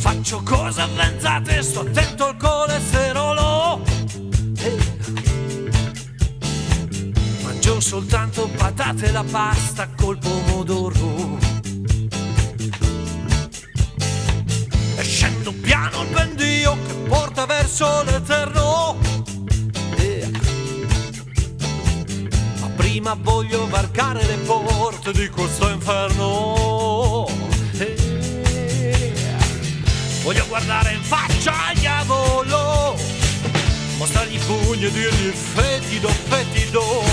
Faccio cose avvenzate, sto attento al colesterolo. Mangio soltanto patate e la pasta col pomodoro. E scendo piano il pendio che porta verso l'eterno. Ma prima voglio varcare le porte di questo inferno. Voglio guardare in faccia al diavolo, mostrargli i pugni e dirgli fetido, fetido.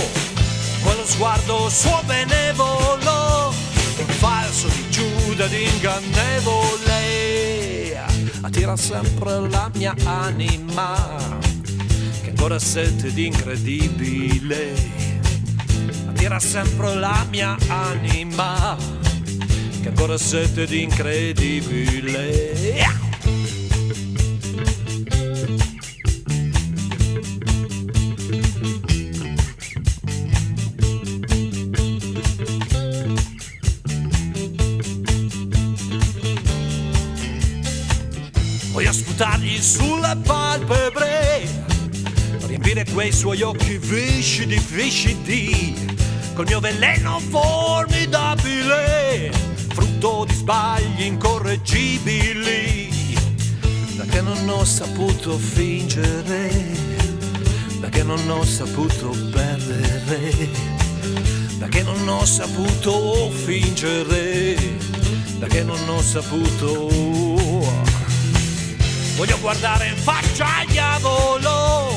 Quello sguardo suo benevolo, un falso di Giuda ed ingannevole. Attira sempre la mia anima, che ancora sente di incredibile. Attira sempre la mia anima, che ancora sete di incredibile. Voglio sputargli sulle palpebre, riempire quei suoi occhi viscidi, viscidi, col mio veleno formidabile, frutto di sbagli incorreggibili, da che non ho saputo fingere, da che non ho saputo perdere, da che non ho saputo fingere, da che non ho saputo. Voglio guardare in faccia al diavolo,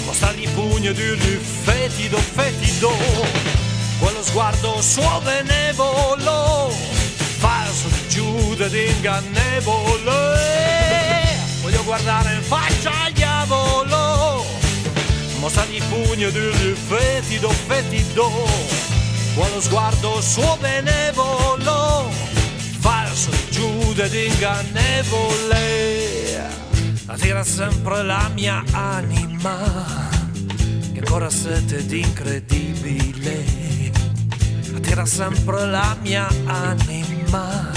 mostrargli i pugni e dirgli fetido, fetido. Quello sguardo suo benevolo, falso di Giuda ed ingannevole. Voglio guardare in faccia al diavolo, mostrargli i pugni e dirgli fetido, fetido. Quello sguardo suo benevolo, falso di Giuda ed ingannevole. Attira sempre la mia anima, che ancora sete di incredibile. Attira sempre la mia anima,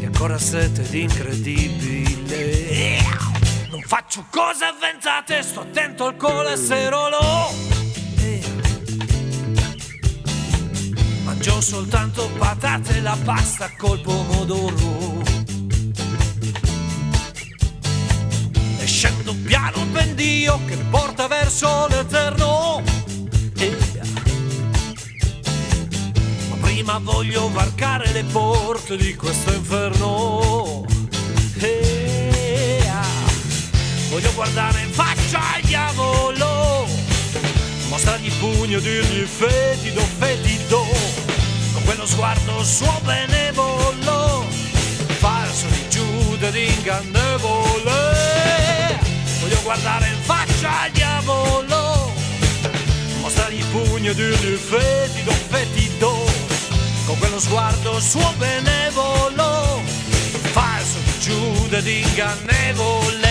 che ancora sete di incredibile. Non faccio cose avvenzate, sto attento al colesterolo. Mangio soltanto patate e la pasta col pomodoro. E scendo piano il pendio che porta verso l'eterno. Ma prima voglio varcare le porte di questo inferno. Voglio guardare in faccia al diavolo, mostrargli il pugno e dirgli fetido, fetido. Con quello sguardo suo benevolo, falso di Giuda ed ingannevole. Voglio guardare in faccia al diavolo, mostrargli il pugno e dirgli fetido, fetido. Con quello sguardo suo benevolo, falso di Giuda ed ingannevole.